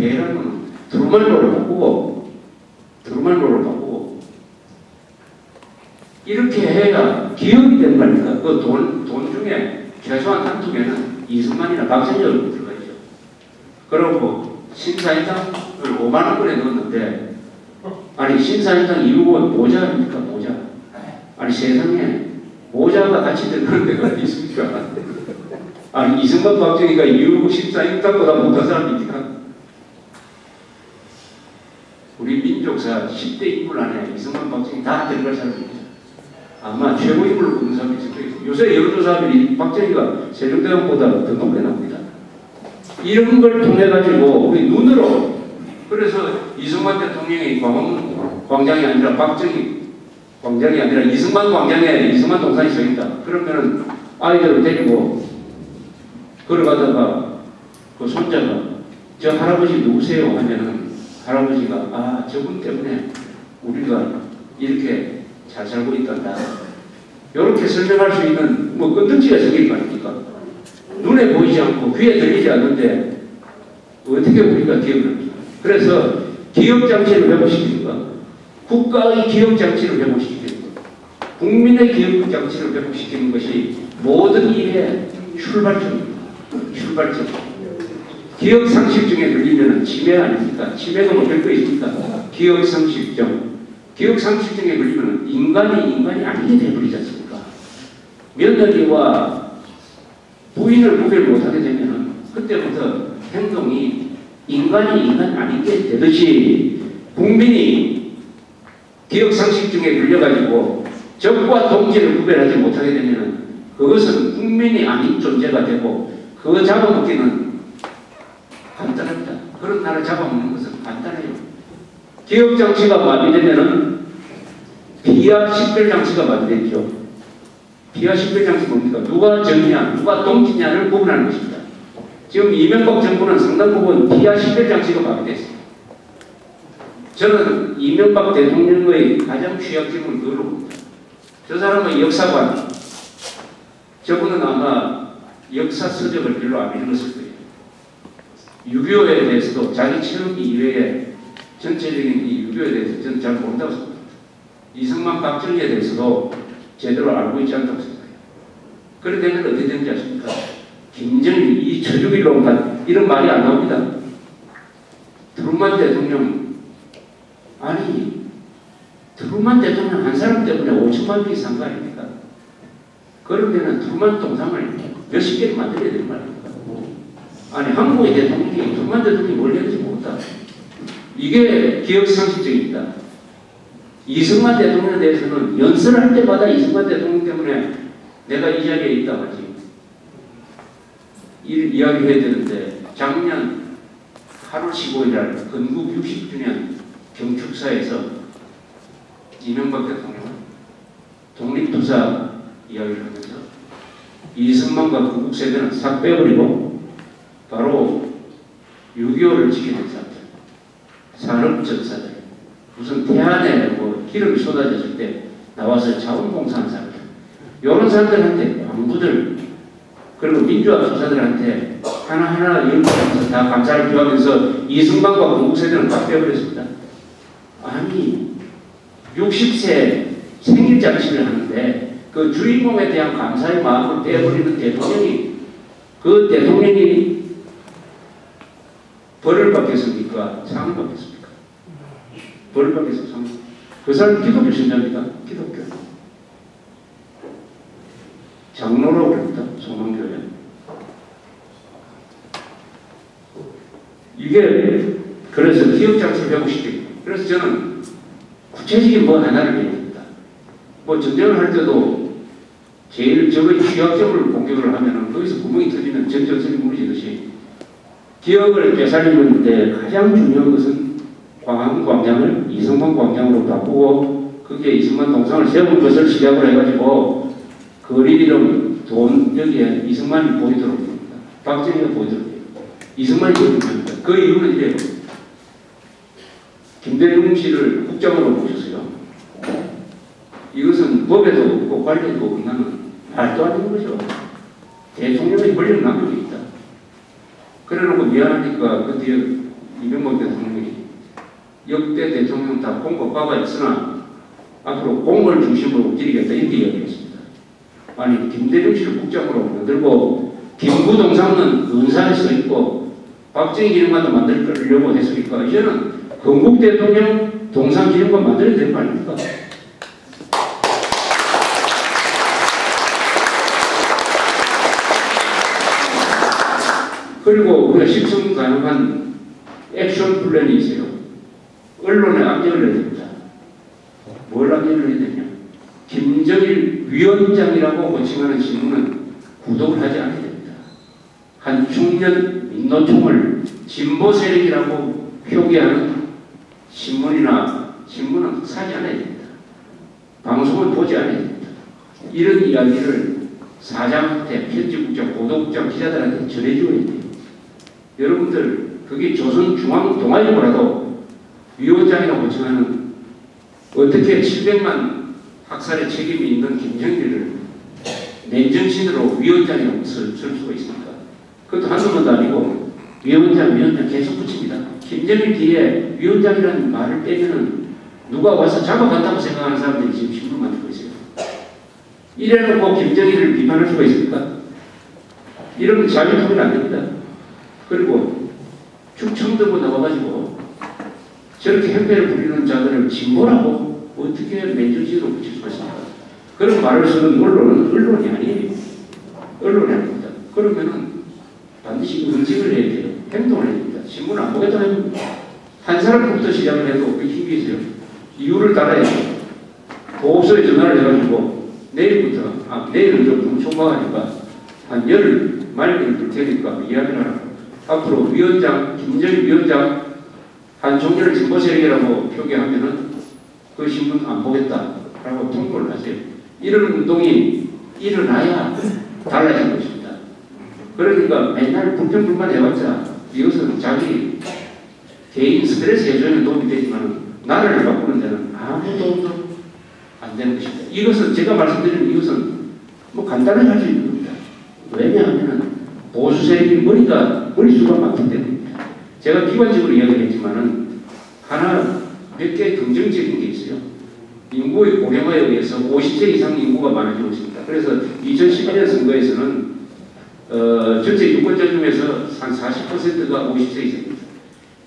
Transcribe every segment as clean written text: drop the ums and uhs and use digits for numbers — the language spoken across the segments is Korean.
대란은 트루먼로를 바꾸고 이렇게 해야 기업이 되는 거 아닙니까? 그 돈 중에 최소한 한두 개는 이승만이나 박정희를 들어가 있죠. 그러고 신사임당을 5만 원권에 넣었는데 아니 신사임당 이후는 모자 아닙니까? 모자. 아니 세상에 모자가 같이 들어가는 데가 어디 있습니까? 아니 이승만 박정희가 이후 신사임당보다 못한 사람입니까? 우리 민족사 10대 인물 안에 이승만 박정희 다 들어갈 사람입니다. 아마 최고 인물로 꼽는 사람이 있을 거예요. 요새 여론조사하면 박정희가 세종대왕보다 더 높게 나옵니다. 이런 걸 통해 가지고 우리 눈으로 그래서 이승만 대통령이 광장이 아니라 박정희 광장이 아니라 이승만 광장에 이승만 동상이 서 있다. 그러면은 아이들을 데리고 걸어가다가 그 손자가 저 할아버지 누구세요? 하면은 할아버지가 아 저분 때문에 우리가 이렇게 잘 살고 있단다. 이렇게 설명할 수 있는 뭐 건덕지가 생길 거 아닙니까? 눈에 보이지 않고 귀에 들리지 않는데 어떻게 우리가 기억을 합니까? 그래서 기억장치를 회복시키는 것, 국가의 기억장치를 회복시키는 것, 국민의 기억장치를 회복시키는 것이 모든 일의 출발점입니다. 출발점. 기억상실증에 걸리면 치매 아닙니까? 치매가 뭐 별 거 있습니까? 기억상실증. 기억상실증에 걸리면 인간이 아니게 되어버리지 않습니까? 며느리와 부인을 구별 못하게 되면 그때부터 행동이 인간이 아니게 되듯이 국민이 기억상실증에 걸려가지고 적과 동지를 구별하지 못하게 되면 그것은 국민이 아닌 존재가 되고 그 잡아먹기는 간단합니다. 그런 나라 잡아먹는 것은 간단해요. 기억장치가 마비되면은 비하 식별장치가 마비되죠. 비하 식별장치 뭡니까? 누가 정이냐, 누가 동지냐를 구분하는 것입니다. 지금 이명박 정부는 상당 부분 비하 식별장치가 마비됐습니다. 저는 이명박 대통령의 가장 취약점은 그걸로 봅니다. 저 사람은 역사관, 저분은 아마 역사 서적을 별로 안 읽었을 거예요. 6.25에 대해서도 자기 체험 이외에 전체적인 이 6.25에 대해서 저는 잘 모른다고 생각합니다. 이승만 박정희에 대해서도 제대로 알고 있지 않다고 생각해요. 그래 되면 어떻게 되는지 아십니까? 김정일, 이 저주기론 이런 말이 안 나옵니다. 트루먼 대통령, 아니 트루먼 대통령 한 사람 때문에 5천만 명이 산 거 아닙니까? 그러면은 트루먼 동상을 몇십 개를 만들어야 되는 말입니까? 아니 한국의 대통령이 트루먼 대통령이 뭘 했는지 모른다. 이게 기억상실증입니다. 이승만 대통령에 대해서는 연설할 때마다 이승만 대통령 때문에 내가 이 자리에 있다 하지. 이 이야기를 해야 되는데 작년 8월 15일날 건국 60주년 경축사에서 이명박 대통령은 독립투사 이야기를 하면서 이승만과 구국세대는 싹 빼버리고 바로 6.25를 지켜낸 사람들, 산업전사들, 무슨 태안에 뭐 기름이 쏟아졌을 때 나와서 자원봉사하는 사람들, 이런 사람들한테 광부들 그리고 민주화 투사들한테 하나하나 연구하면서 다 감사를 표하면서 이승만과 구국세대는 다 빼버렸습니다. 아니 60세 생일잔치를 하는데 그 주인공에 대한 감사의 마음을 빼버리는 대통령이 그 대통령이 벌을 받겠습니까? 상을 받겠습니까? 벌을 받겠습니까? 상. 그 사람 기독교 신자입니다. 기독교. 장로라고 그럽니다. 소망교회. 이게 그래서 기억장치를 회복시키고 그래서 저는 구체적인 뭐 하나를 얘기합니다. 뭐 전쟁을 할 때도 제일 적의 취약점을 공격을 하면은 거기서 구멍이 터지면 전전선이 무너지듯이 기억을 되살리는데 가장 중요한 것은 광화문광장을 이승만 광장으로 바꾸고 거기에 이승만 동상을 세우는 것을 시작을 해가지고 거리 이름, 돈 여기에 이승만이 보이도록 합니다. 박정희가 보이도록 해요. 이승만이 보이도록 합니다. 그 이유는 이래요. 김대중 씨를 국장으로 모셨어요. 이것은 법에도 없고 관리에도 없는 말도 안 되는 거죠. 대통령의 권력을 남기고 있다. 그래놓고 미안하니까 그 뒤에 이명박 대통령이 역대 대통령 다 공과 있으나 앞으로 공을 중심으로 기리겠다 이렇게 이야기했습니다. 아니 김대중실을 국장으로 만들고 김구동상은 은사에 서 있고 박정희 기념관도 만들려고 했으니까 이제는 건국 대통령 동상 기념관 만들어야 되는 거 아닙니까? 그리고 우리가 식성 가능한 액션 플랜이 있어요. 언론에 압력을 내야 됩니다. 뭘 압력을 내야 되냐? 김정일 위원장이라고 호칭하는 신문은 구독을 하지 않아야 됩니다. 한중년 민노총을 진보 세력이라고 표기하는 신문은 사지 않아야 됩니다. 방송을 보지 않아야 됩니다. 이런 이야기를 사장한테, 편집국장, 보도국장, 기자들한테 전해줘야 돼요. 여러분들 그게 조선중앙동아일보라도 위원장이라고 호칭하는 어떻게 700만 학살의 책임이 있는 김정일을 맨정신으로 위원장이라고 쓸 수가 있습니까? 그것도 한두 번도 아니고 위원장 계속 붙입니다. 김정일 뒤에 위원장이라는 말을 빼면은 누가 와서 잡아간다고 생각하는 사람들이 지금 신문 만들고 있어요. 이래놓고 김정일을 비판할 수가 있습니까? 이러면 자유통일 안 됩니다. 그리고 충청도고 나와가지고 저렇게 행패를 부리는 자들을 진보라고 어떻게 맨정신으로 붙일 수가 있습니까? 그런 말을 쓰는 언론은 언론이 아니에요. 언론이 아닙니다. 그러면은 반드시 응징을 해야 돼요. 행동을 해야 됩니다. 신문 안 보겠다 하면 한 사람부터 시작을 해도 그 힘이 있어요. 이유를 따라야 돼요. 보호소에 전화를 해가지고 내일은 좀 촉박하니까 한 10마일을 줄 테니까 이야기를 하라고. 앞으로 위원장, 김정일 위원장 한종렬을 진보 세력이라고 표기하면은 그 신문 안 보겠다라고 통보를 하세요. 이런 운동이 일어나야 달라진 것입니다. 그러니까 맨날 불평불만 해봤자 이것은 자기 개인 스트레스 해소에는 도움이 되지만 나라를 바꾸는 데는 아무 도움도 안 되는 것입니다. 이것은 제가 말씀드리는 이것은 뭐 간단하게 할 수 있는 겁니다. 왜냐하면 보수 세력이 머리수가 많기 때문입니다. 제가 비관적으로 이야기했지만은 하나 몇 개 긍정적인 게 있어요. 인구의 고령화에 의해서 50세 이상 인구가 많아지고 있습니다. 그래서 2012년 선거에서는 전체 유권자 중에서 한 40%가 50세 이상입니다.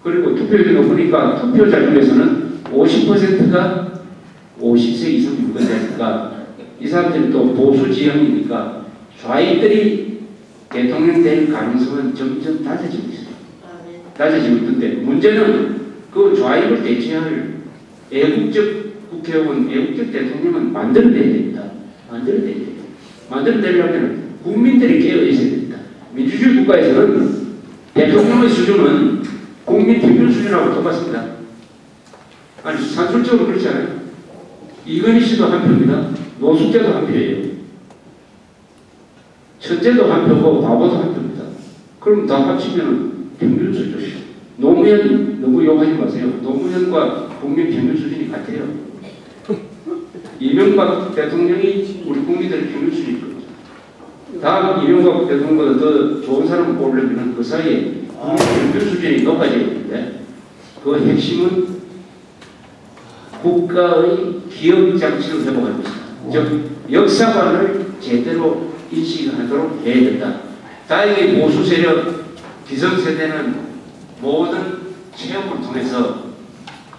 그리고 투표율을 보니까 투표자 중에서는 50%가 50세 이상 유권자니까 이 사람들이 또 보수 지형이니까 좌익들이 대통령 될 가능성은 점점 낮아지고 있어요. 낮아지고 있는데 문제는 그 좌익을 대체할 애국적 국회의원, 애국적 대통령은 만들어내야 됩니다. 만들어내야 돼요. 만들어내려면 국민들이 깨어 있어야 됩니다. 민주주의 국가에서는 대통령의 수준은 국민 평균 수준하고 똑같습니다. 아니 산술적으로 그렇지 않아요? 이건희 씨도 한 표입니다. 노숙자도 한 표예요. 천재도 한 표고 바보도 한 표입니다. 그럼 다 합치면 평균 수준이에요. 노무현 너무 욕하지 마세요. 노무현과 국민 평균 수준이 같아요. 이명박 대통령이 우리 국민들의 평균 수준일 겁니다. 다음 이명박 대통령보다 더 좋은 사람을 뽑으려면 그 사이에 국민 평균 수준이 높아져야 되는데 그 핵심은 국가의 기업 장치를 회복하는 것입니다. 즉 역사관을 제대로 인식하도록 해야 된다. 다행히 보수 세력, 기성세대는 모든 체험을 통해서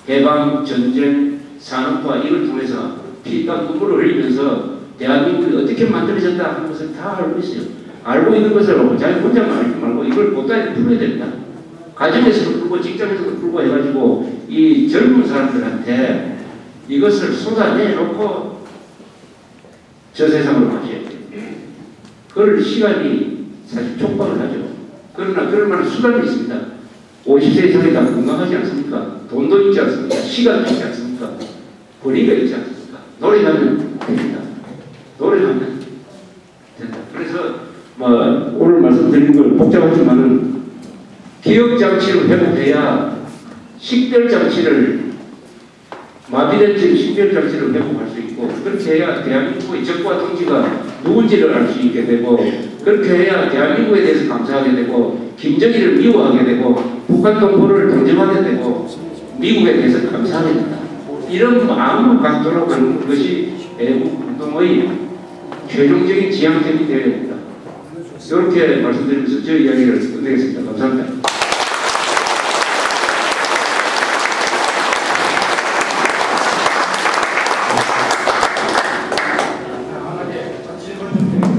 해방, 전쟁, 산업화 이걸 통해서 피가 눈물을 흘리면서 대한민국이 어떻게 만들어졌다 하는 것을 다 알고 있어요. 알고 있는 것을 자기 혼자만 알지 말고 이걸 보따리 풀어야 됩니다. 가정에서도 풀고 직장에서도 풀고 해가지고 이 젊은 사람들한테 이것을 쏟아내놓고 저 세상으로 가셔야 돼요. 그럴 시간이 사실 촉박을 하죠. 그러나 그럴 만한 수단이 있습니다. 50세 이상이 다 건강하지 않습니까? 돈도 있지 않습니까? 시간도 있지 않습니까? 권리가 있지 않습니까? 노력하면 됩니다. 노력하면 된다. 그래서 뭐 오늘 말씀드린 걸 복잡하지만은 기업 장치를 회복해야 식별 장치를 마비된 식별 장치를 회복할 수 있고 그렇게 해야 대한민국의 적과 통치가 누군지를 알 수 있게 되고 그렇게 해야 대한민국에 대해서 감사하게 되고 김정일을 미워하게 되고 북한 동포를 인정하게 되고 미국에 대해서 감사하게 된다. 이런 마음을 갖도록 하는 것이 애국 운동의 최종적인 지향점이 되어야 된다. 이렇게 말씀드리면서 저 이야기를 끝내겠습니다. 감사합니다.